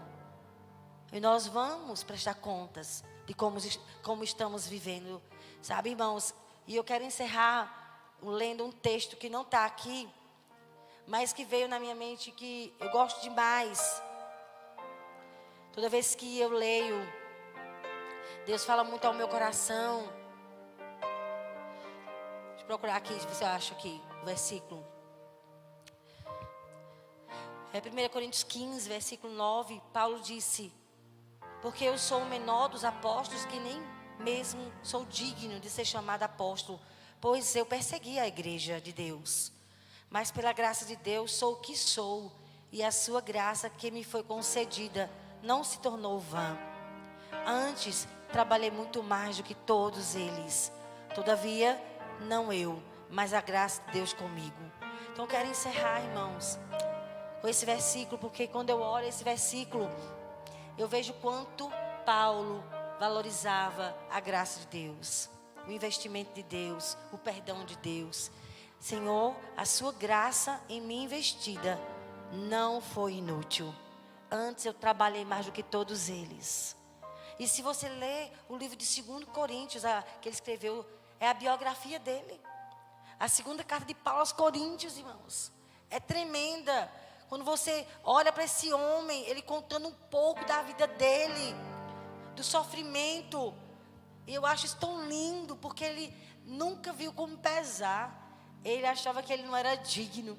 Speaker 1: E nós vamos prestar contas de como estamos vivendo. Sabe, irmãos? E eu quero encerrar lendo um texto que não está aqui, mas que veio na minha mente, que eu gosto demais. Toda vez que eu leio, Deus fala muito ao meu coração. Deixa eu procurar aqui, se você acha aqui, o versículo. É 1 Coríntios 15, versículo 9. Paulo disse: porque eu sou o menor dos apóstolos, que nem mesmo sou digno de ser chamado apóstolo, pois eu persegui a igreja de Deus. Mas pela graça de Deus sou o que sou, e a sua graça que me foi concedida não se tornou vã. Antes trabalhei muito mais do que todos eles. Todavia, não eu, mas a graça de Deus comigo. Então eu quero encerrar, irmãos, com esse versículo, porque quando eu olho esse versículo, eu vejo quanto Paulo valorizava a graça de Deus, o investimento de Deus, o perdão de Deus. Senhor, a sua graça em mim investida não foi inútil. Antes eu trabalhei mais do que todos eles. E se você ler o livro de 2 Coríntios, que ele escreveu, é a biografia dele. A segunda carta de Paulo aos Coríntios, irmãos. É tremenda. Quando você olha para esse homem, ele contando um pouco da vida dele, do sofrimento. E eu acho isso tão lindo, porque ele nunca viu como pesar. Ele achava que ele não era digno.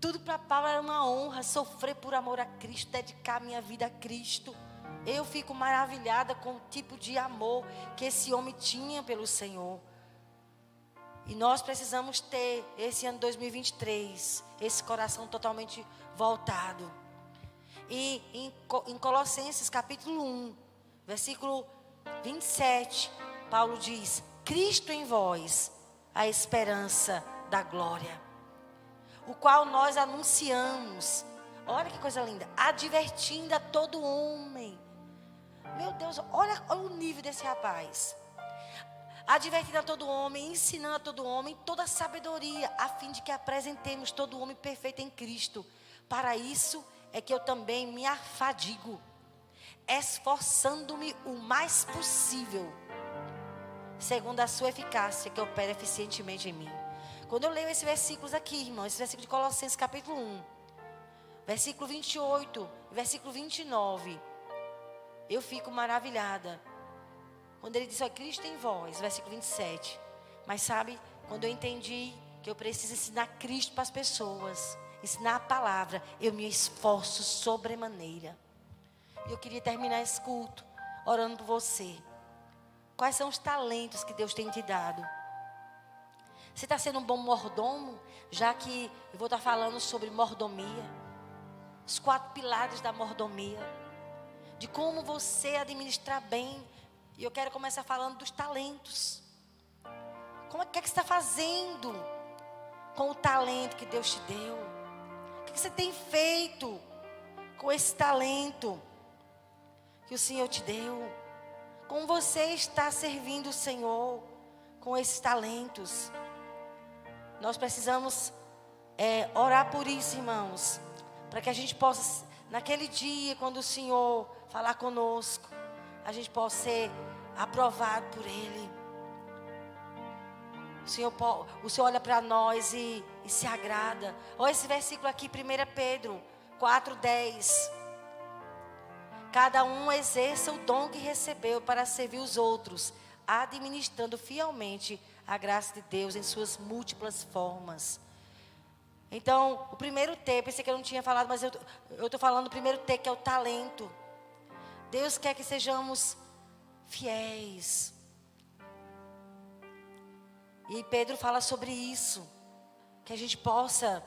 Speaker 1: Tudo para Paulo era uma honra, sofrer por amor a Cristo, dedicar minha vida a Cristo. Eu fico maravilhada com o tipo de amor que esse homem tinha pelo Senhor. E nós precisamos ter, esse ano 2023, esse coração totalmente voltado. E em Colossenses capítulo 1, versículo 27, Paulo diz: Cristo em vós, a esperança da glória, o qual nós anunciamos. Olha que coisa linda. Advertindo a todo homem. Meu Deus, olha o nível desse rapaz. Advertindo a todo homem, ensinando a todo homem toda a sabedoria, a fim de que apresentemos todo homem perfeito em Cristo. Para isso é que eu também me afadigo, esforçando-me o mais possível, segundo a sua eficácia que opera eficientemente em mim. Quando eu leio esses versículos aqui, irmão, esse versículo de Colossenses capítulo 1, versículo 28, versículo 29, eu fico maravilhada. Quando ele diz: ó, Cristo em vós, versículo 27. Mas sabe, quando eu entendi que eu preciso ensinar Cristo para as pessoas, ensinar a palavra, eu me esforço sobremaneira. E eu queria terminar esse culto orando por você. Quais são os talentos que Deus tem te dado? Você está sendo um bom mordomo? Já que eu vou estar falando sobre mordomia, os 4 pilares da mordomia, de como você administrar bem. E eu quero começar falando dos talentos. Como é que você está fazendo com o talento que Deus te deu? O que você tem feito com esse talento que o Senhor te deu? Como você está servindo o Senhor com esses talentos? Nós precisamos orar por isso, irmãos, para que a gente possa, naquele dia, quando o Senhor falar conosco, a gente possa ser aprovado por Ele. O Senhor olha para nós e se agrada. Olha esse versículo aqui, 1 Pedro 4:10. Cada um exerça o dom que recebeu para servir os outros, administrando fielmente a graça de Deus em suas múltiplas formas. Então, o primeiro T, pensei que eu não tinha falado, mas eu estou falando do primeiro T, que é o talento. Deus quer que sejamos fiéis. E Pedro fala sobre isso, que a gente possa,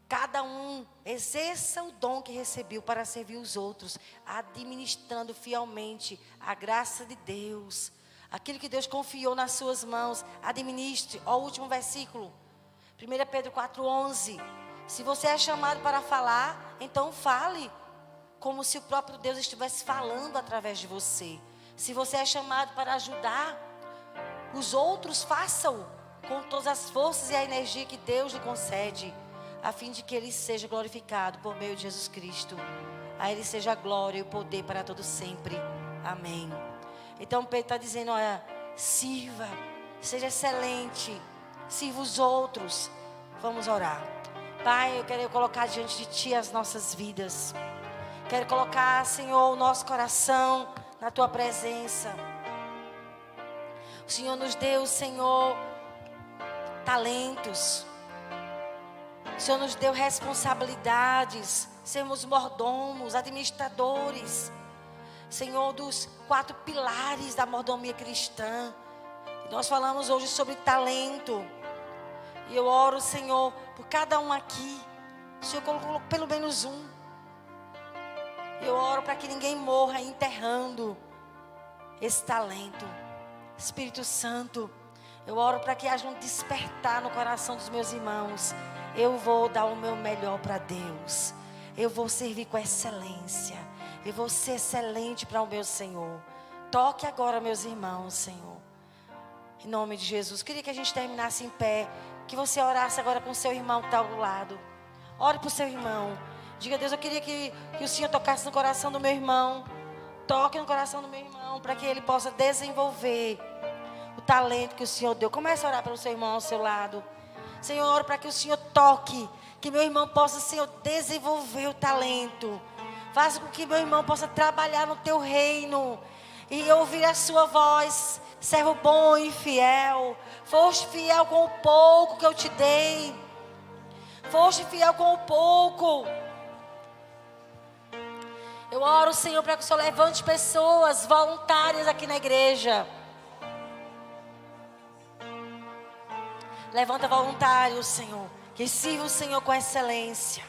Speaker 1: cada um exerça o dom que recebeu para servir os outros, administrando fielmente a graça de Deus. Aquilo que Deus confiou nas suas mãos, administre. Ó, o último versículo, 1 Pedro 4:11. Se você é chamado para falar, então fale, como se o próprio Deus estivesse falando através de você. Se você é chamado para ajudar os outros, faça-o com todas as forças e a energia que Deus lhe concede, a fim de que Ele seja glorificado por meio de Jesus Cristo. A Ele seja a glória e o poder para todo sempre. Amém. Então Pedro está dizendo, olha, sirva, seja excelente, sirva os outros. Vamos orar. Pai, eu quero colocar diante de Ti as nossas vidas. Quero colocar, Senhor, o nosso coração na Tua presença. O Senhor nos deu, Senhor, talentos. O Senhor nos deu responsabilidades, sermos mordomos, administradores. Senhor, dos 4 pilares da mordomia cristã. Nós falamos hoje sobre talento. E eu oro, Senhor, por cada um aqui. O Senhor colocou pelo menos um. Eu oro para que ninguém morra enterrando esse talento. Espírito Santo, eu oro para que haja um despertar no coração dos meus irmãos. Eu vou dar o meu melhor para Deus. Eu vou servir com excelência. Eu vou ser excelente para o meu Senhor. Toque agora, meus irmãos, Senhor. Em nome de Jesus. Queria que a gente terminasse em pé. Que você orasse agora com o seu irmão que está ao lado. Ore para o seu irmão. Diga, Deus, eu queria que o Senhor tocasse no coração do meu irmão. Toque no coração do meu irmão, para que ele possa desenvolver o talento que o Senhor deu. Comece a orar pelo seu irmão ao seu lado. Senhor, oro para que o Senhor toque, que meu irmão possa, Senhor, desenvolver o talento. Faça com que meu irmão possa trabalhar no Teu reino e ouvir a Sua voz. Servo bom e fiel. Foste fiel com o pouco que eu te dei. Foste fiel com o pouco. Eu oro, Senhor, para que o Senhor levante pessoas voluntárias aqui na igreja. Levanta voluntários, Senhor, que sirvam o Senhor com excelência.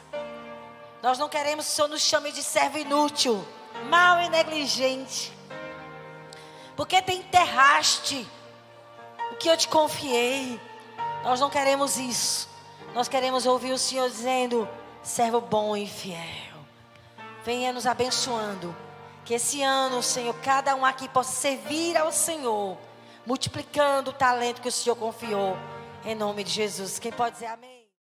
Speaker 1: Nós não queremos que o Senhor nos chame de servo inútil, mau e negligente. Porque te enterraste o que eu te confiei. Nós não queremos isso. Nós queremos ouvir o Senhor dizendo, servo bom e fiel. Venha nos abençoando. Que esse ano, Senhor, cada um aqui possa servir ao Senhor, multiplicando o talento que o Senhor confiou. Em nome de Jesus. Quem pode dizer amém?